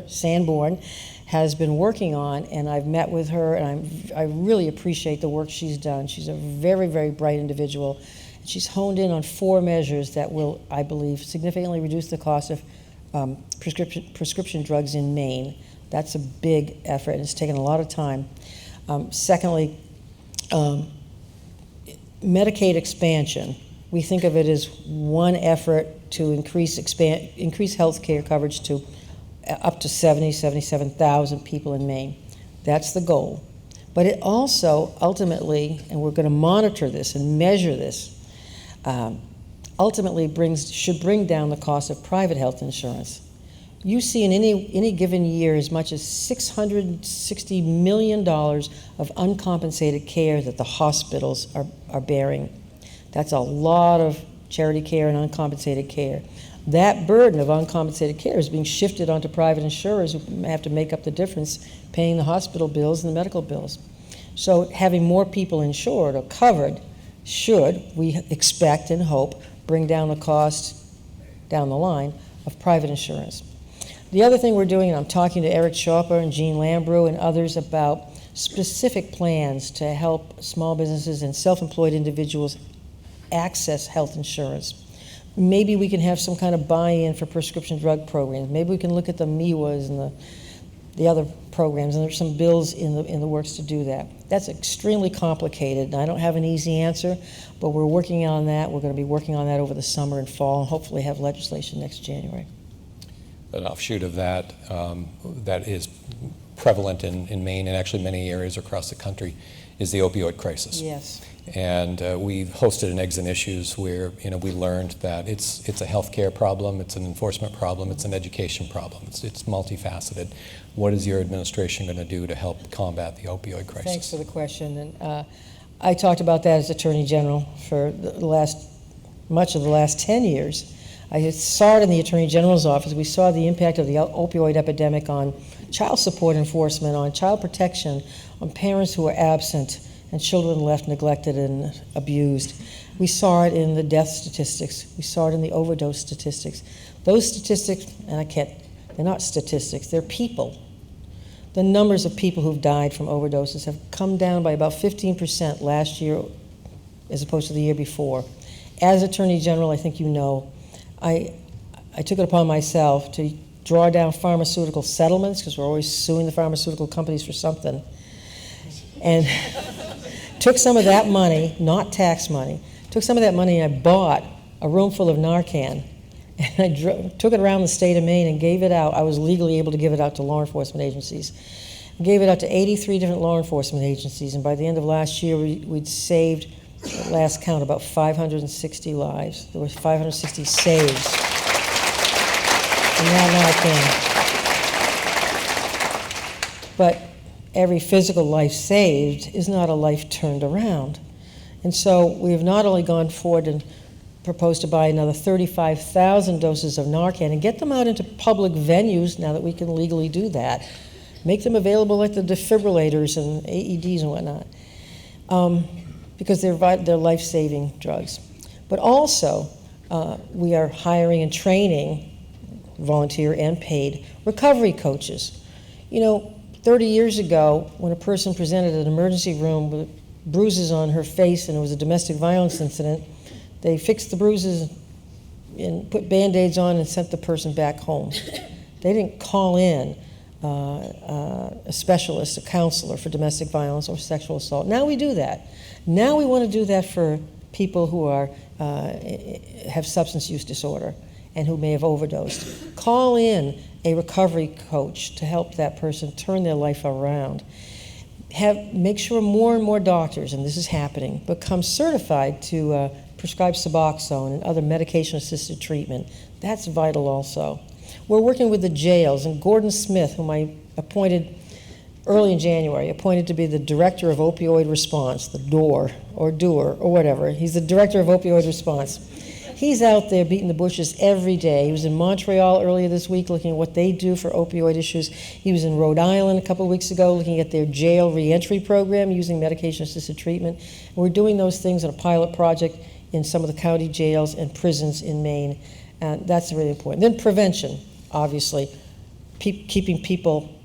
Sanborn has been working on, and I've met with her, and I really appreciate the work she's done. She's a very, very bright individual. She's honed in on 4 measures that will, I believe, significantly reduce the cost of prescription drugs in Maine. That's a big effort, and it's taken a lot of time. Secondly, Medicaid expansion. We think of it as one effort to increase health care coverage to up to 77,000 people in Maine. That's the goal. But it also ultimately, and we're going to monitor this and measure this, ultimately should bring down the cost of private health insurance. You see in any given year as much as $660 million of uncompensated care that the hospitals are bearing. That's a lot of charity care and uncompensated care. That burden of uncompensated care is being shifted onto private insurers who have to make up the difference paying the hospital bills and the medical bills. So having more people insured or covered should, we expect and hope, bring down the cost down the line of private insurance. The other thing we're doing, and I'm talking to Eric Schauper and Jean Lambrou and others about specific plans to help small businesses and self-employed individuals access health insurance. Maybe we can have some kind of buy-in for prescription drug programs. Maybe we can look at the MEWAs and the other programs, and there's some bills in the works to do that. That's extremely complicated, and I don't have an easy answer, but we're working on that. We're going to be working on that over the summer and fall, and hopefully have legislation next January. An offshoot of that that is prevalent in Maine and actually many areas across the country is the opioid crisis. Yes. And we've hosted an Eggs and Issues where we learned that it's a healthcare problem, it's an enforcement problem, it's an education problem. It's multifaceted. What is your administration going to do to help combat the opioid crisis? Thanks for the question. And I talked about that as Attorney General for much of the last 10 years. I saw it in the Attorney General's office. We saw the impact of the opioid epidemic on child support enforcement, on child protection, on parents who were absent, and children left neglected and abused. We saw it in the death statistics. We saw it in the overdose statistics. Those statistics, and they're not statistics, they're people. The numbers of people who've died from overdoses have come down by about 15% last year as opposed to the year before. As Attorney General, I think you know, I took it upon myself to draw down pharmaceutical settlements, because we're always suing the pharmaceutical companies for something, and took some of that money, not tax money, took some of that money and I bought a room full of Narcan, and I took it around the state of Maine and gave it out. I was legally able to give it out to law enforcement agencies. I gave it out to 83 different law enforcement agencies, and by the end of last year, we'd saved, at last count, about 560 lives. There were 560 saves. And now Narcan. But every physical life saved is not a life turned around. And so we have not only gone forward and proposed to buy another 35,000 doses of Narcan and get them out into public venues now that we can legally do that. Make them available like the defibrillators and AEDs and whatnot, because they're life-saving drugs. But also, we are hiring and training, volunteer and paid, recovery coaches. 30 years ago, when a person presented at an emergency room with bruises on her face and it was a domestic violence incident, they fixed the bruises and put Band-Aids on and sent the person back home. They didn't call in a specialist, a counselor for domestic violence or sexual assault. Now we do that. Now we want to do that for people who have substance use disorder and who may have overdosed. Call in a recovery coach to help that person turn their life around. Make sure more and more doctors, and this is happening, become certified to prescribe Suboxone and other medication-assisted treatment. That's vital also. We're working with the jails, and Gordon Smith, whom I appointed early in January, appointed to be the Director of Opioid Response, the DOOR, or doer, or whatever. He's the Director of Opioid Response. He's out there beating the bushes every day. He was in Montreal earlier this week looking at what they do for opioid issues. He was in Rhode Island a couple of weeks ago looking at their jail reentry program using medication-assisted treatment. And we're doing those things in a pilot project in some of the county jails and prisons in Maine. And that's really important. Then prevention, obviously, keeping people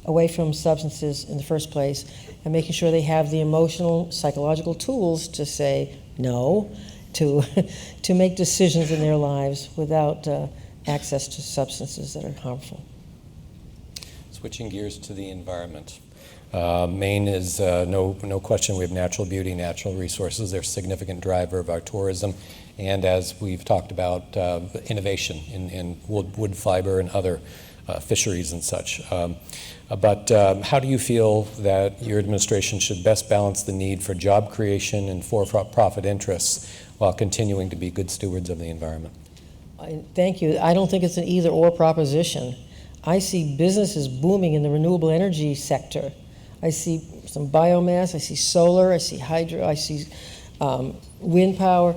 away from substances in the first place and making sure they have the emotional, psychological tools to say no, to make decisions in their lives without access to substances that are harmful. Switching gears to the environment. Maine is no question, we have natural beauty, natural resources. They're a significant driver of our tourism, and as we've talked about, innovation in wood fiber and other fisheries and such. But how do you feel that your administration should best balance the need for job creation and for-profit interests while continuing to be good stewards of the environment? Thank you. I don't think it's an either-or proposition. I see businesses booming in the renewable energy sector. I see some biomass, I see solar, I see hydro, I see wind power.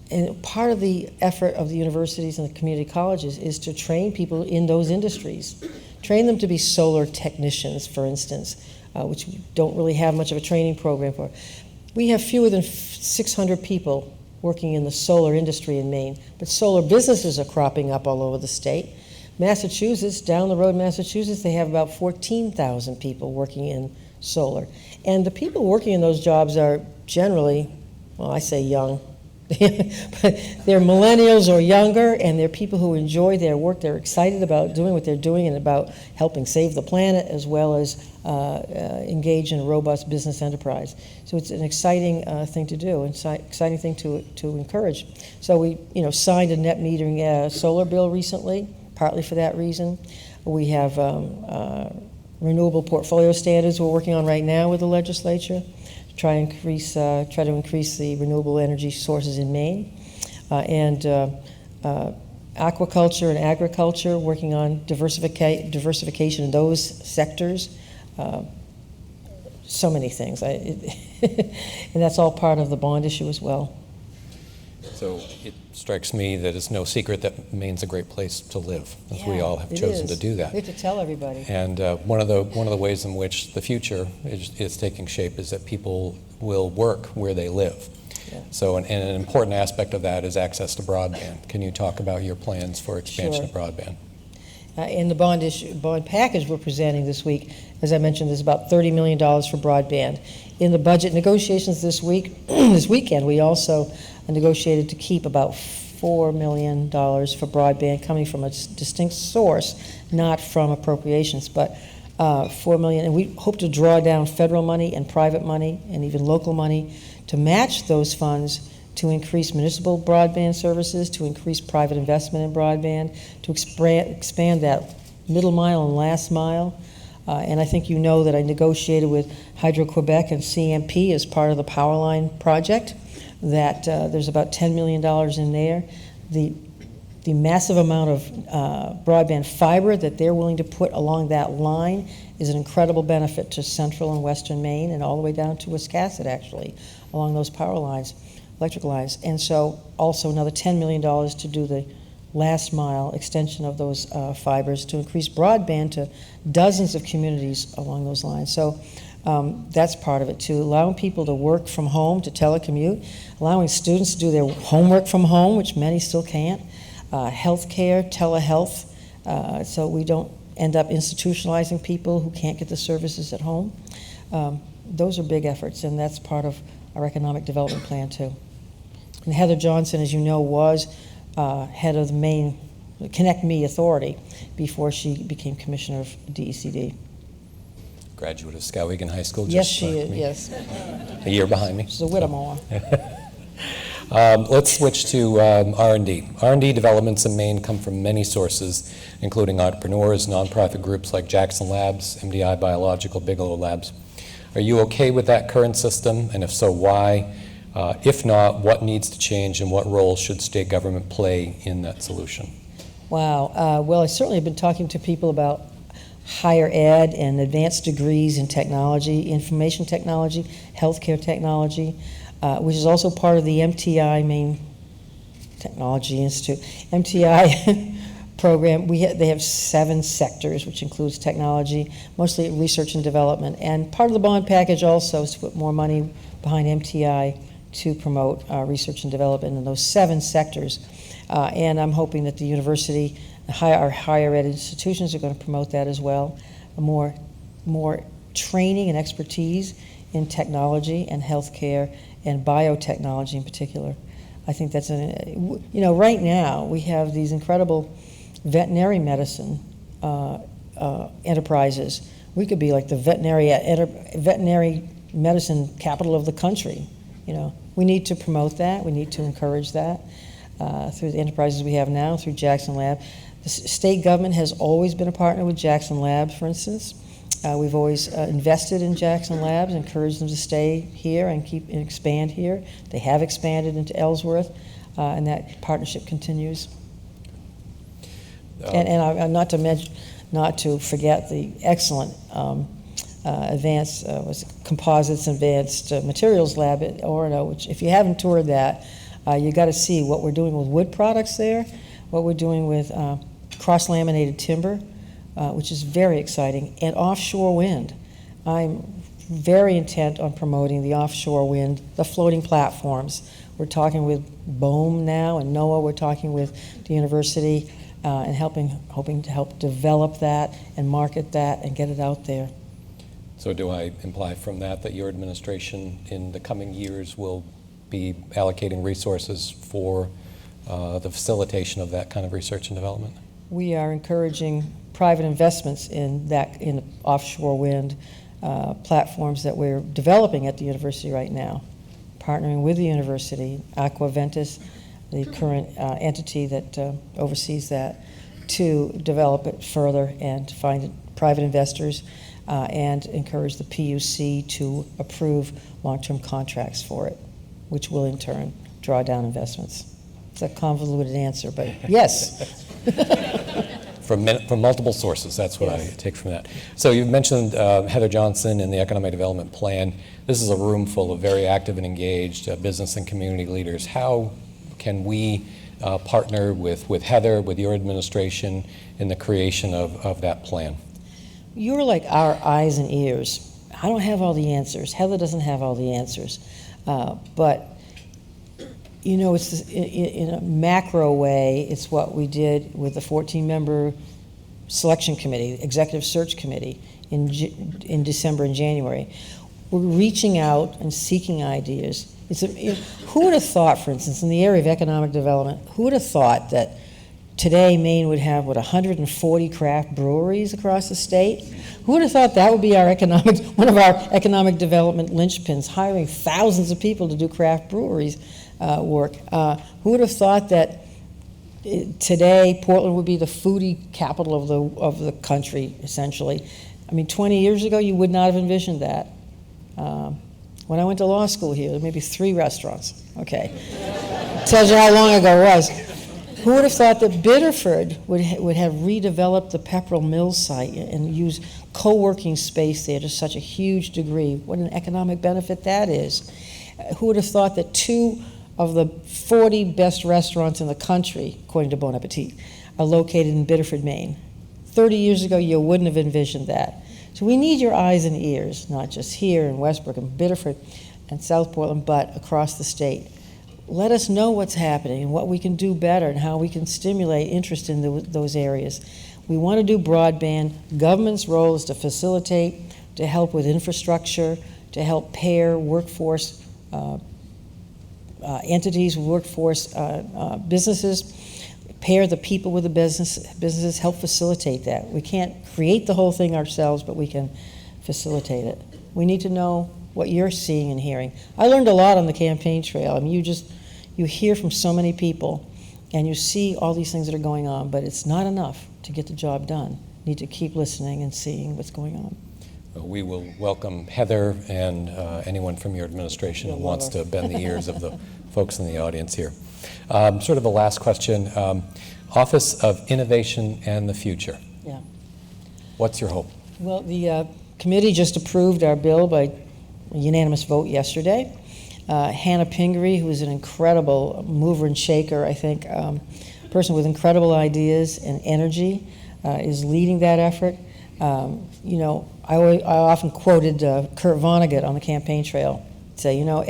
And part of the effort of the universities and the community colleges is to train people in those industries. Train them to be solar technicians, for instance, which we don't really have much of a training program for. We have fewer than 600 people working in the solar industry in Maine, but solar businesses are cropping up all over the state. Massachusetts, down the road, Massachusetts, they have about 14,000 people working in solar. And the people working in those jobs are generally, well, I say young, but they're millennials or younger, and they're people who enjoy their work. They're excited about doing what they're doing and about helping save the planet, as well as engage in a robust business enterprise. So it's an exciting thing to do, and exciting thing to encourage. So we, signed a net metering solar bill recently, partly for that reason. We have renewable portfolio standards we're working on right now with the legislature. Try to increase the renewable energy sources in Maine, and aquaculture and agriculture, working on diversification in those sectors. So many things, and that's all part of the bond issue as well. So it strikes me that it's no secret that Maine's a great place to live, as we Yeah, all have it chosen to is. do that. We have to tell everybody. And one of the ways in which the future is taking shape is that people will work where they live. Yeah. So and an important aspect of that is access to broadband. Can you talk about your plans for expansion of broadband? In the bond package we're presenting this week, as I mentioned, there's about $30 million for broadband. In the budget negotiations this weekend, we also negotiated to keep about $4 million for broadband coming from a distinct source, not from appropriations, but $4 million. And we hope to draw down federal money and private money and even local money to match those funds to increase municipal broadband services, to increase private investment in broadband, to expand that middle mile and last mile. And I think you know that I negotiated with Hydro-Quebec and CMP as part of the Powerline project, that there's about $10 million in there. The massive amount of broadband fiber that they're willing to put along that line is an incredible benefit to central and western Maine and all the way down to Wiscasset, actually, along those power lines, electric lines. And so also another $10 million to do the last mile extension of those fibers to increase broadband to dozens of communities along those lines. So that's part of it too, allowing people to work from home, to telecommute, allowing students to do their homework from home, which many still can't, healthcare, telehealth, so we don't end up institutionalizing people who can't get the services at home. Those are big efforts, and that's part of our economic development plan too. And Heather Johnson, as you know, was head of the Maine Connect Me Authority before she became commissioner of DECD. Graduate of Skowhegan High School. Yes, just she like is, me. yes. A year behind me. She's a Whittemore. Let's switch to R&D. R&D developments in Maine come from many sources, including entrepreneurs, nonprofit groups like Jackson Labs, MDI Biological, Bigelow Labs. Are you okay with that current system? And if so, why? If not, what needs to change and what role should state government play in that solution? Wow. Well, I certainly have been talking to people about higher ed and advanced degrees in technology, information technology, healthcare technology, which is also part of the MTI, Maine Technology Institute. MTI program, they have 7 sectors, which includes technology, mostly research and development. And part of the bond package also is to put more money behind MTI to promote research and development in those 7 sectors. And I'm hoping that the university, our higher ed institutions are going to promote that as well. More training and expertise in technology and healthcare and biotechnology in particular. I think that's right now we have these incredible veterinary medicine enterprises. We could be like the veterinary medicine capital of the country. We need to promote that. We need to encourage that through the enterprises we have now, through Jackson Lab. The state government has always been a partner with Jackson Lab, for instance. We've always invested in Jackson Labs, encouraged them to stay here and expand here. They have expanded into Ellsworth, and that partnership continues. And not to forget the excellent advanced composites advanced materials lab at Orono, which if you haven't toured that, you got to see what we're doing with wood products there, what we're doing with cross-laminated timber, which is very exciting, and offshore wind. I'm very intent on promoting the offshore wind, the floating platforms. We're talking with BOEM now and NOAA. We're talking with the university and hoping to help develop that and market that and get it out there. So do I imply from that your administration in the coming years will be allocating resources for the facilitation of that kind of research and development? We are encouraging private investments in offshore wind platforms that we're developing at the university right now, partnering with the university, Aquaventus, the current entity that oversees that, to develop it further and to find private investors and encourage the PUC to approve long-term contracts for it, which will in turn draw down investments. It's a convoluted answer, but yes. From multiple sources, that's what Yes. I take from that. So you've mentioned Heather Johnson and the Economic Development Plan. This is a room full of very active and engaged business and community leaders. How can we partner with Heather, with your administration, in the creation of that plan? You're like our eyes and ears. I don't have all the answers. Heather doesn't have all the answers. But, you know, it's in a macro way, it's what we did with the 14-member selection committee, executive search committee in December and January. We're reaching out and seeking ideas. Who would have thought, for instance, in the area of economic development, who would have thought that today Maine would have, 140 craft breweries across the state? Who would have thought that would be one of our economic development linchpins, hiring thousands of people to do craft breweries work? Who would have thought that today Portland would be the foodie capital of the country, essentially? I mean, 20 years ago, you would not have envisioned that. When I went to law school here, there may be 3 restaurants. Okay. Tells you how long ago it was. Who would have thought that Biddeford would have redeveloped the Pepperell Mills site and use co-working space there to such a huge degree? What an economic benefit that is. Who would have thought that 2 of the 40 best restaurants in the country, according to Bon Appetit, are located in Biddeford, Maine? 30 years ago, you wouldn't have envisioned that. So we need your eyes and ears, not just here in Westbrook and Biddeford and South Portland, but across the state. Let us know what's happening and what we can do better and how we can stimulate interest in those areas. We want to do broadband. Government's role is to facilitate, to help with infrastructure, to help pair workforce entities, workforce businesses, pair the people with the businesses, help facilitate that. We can't create the whole thing ourselves, but we can facilitate it. We need to know what you're seeing and hearing. I learned a lot on the campaign trail. I mean, you hear from so many people, and you see all these things that are going on, but it's not enough to get the job done. You need to keep listening and seeing what's going on. We will welcome Heather and anyone from your administration who wants to bend the ears of the folks in the audience here. Sort of a last question. Office of Innovation and the Future. Yeah. What's your hope? Well, the committee just approved our bill by a unanimous vote yesterday. Hannah Pingree, who is an incredible mover and shaker, I think, person with incredible ideas and energy, is leading that effort. You know, I often quoted Kurt Vonnegut on the campaign trail. Say, you know,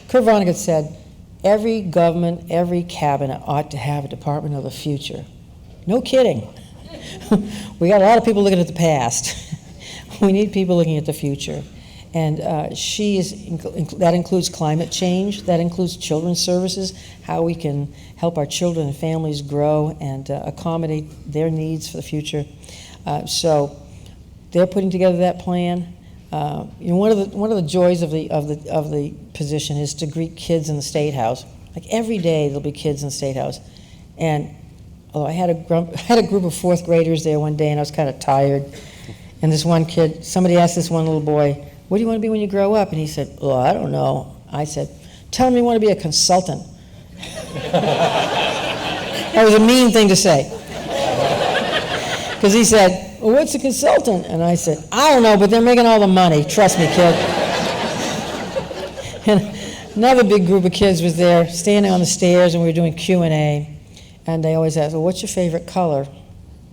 Kurt Vonnegut said, every government, every cabinet ought to have a Department of the Future. No kidding. We got a lot of people looking at the past. We need people looking at the future. And that includes climate change, that includes children's services, how we can help our children and families grow and accommodate their needs for the future. So they're putting together that plan. You know, one of the joys of the position is to greet kids in the State House. Like every day, there'll be kids in the State House, and I had a group of 4th graders there one day, and I was kind of tired. And this one kid, somebody asked this one little boy, "What do you want to be when you grow up?" And he said, "Oh, I don't know." I said, "Tell him you want to be a consultant." That was a mean thing to say, because he said, "Well, what's a consultant?" And I said, "I don't know, but they're making all the money. Trust me, kid." And another big group of kids was there, standing on the stairs, and we were doing Q&A. And they always ask, "Well, what's your favorite color?"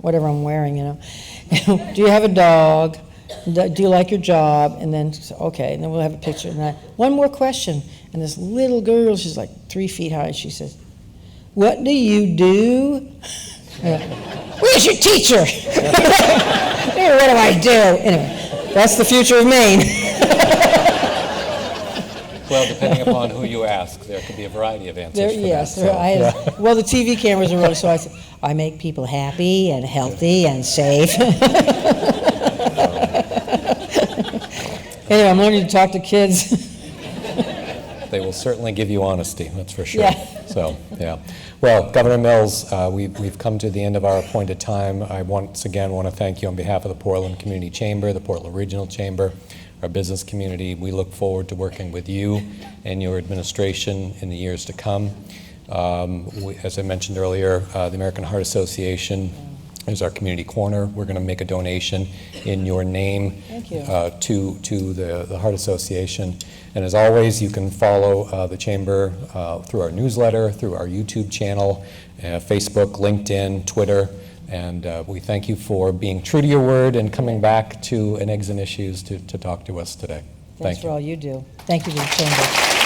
Whatever I'm wearing, you know. "Do you have a dog? Do you like your job?" And then, okay, and then we'll have a picture. And one more question. And this little girl, she's like 3 feet high, she says, "What do you do?" "Where's your teacher?" "Hey, what do I do?" Anyway, that's the future of Maine. Well, depending upon who you ask, there could be a variety of answers for yes, that. well, the TV cameras are rolling, so I said, "I make people happy and healthy and safe." Anyway, I'm learning to talk to kids. They will certainly give you honesty, that's for sure. Yeah. So, yeah. Well, Governor Mills, we've come to the end of our appointed time. I once again want to thank you on behalf of the Portland Community Chamber, the Portland Regional Chamber, our business community. We look forward to working with you and your administration in the years to come. As I mentioned earlier, the American Heart Association is our community corner. We're going to make a donation in your name Thank you. to the Heart Association. And as always, you can follow the Chamber through our newsletter, through our YouTube channel, Facebook, LinkedIn, Twitter. And we thank you for being true to your word and coming back to an Eggs and Issues to talk to us today. Thanks Thank for you. all you do. Thank you to the Chamber.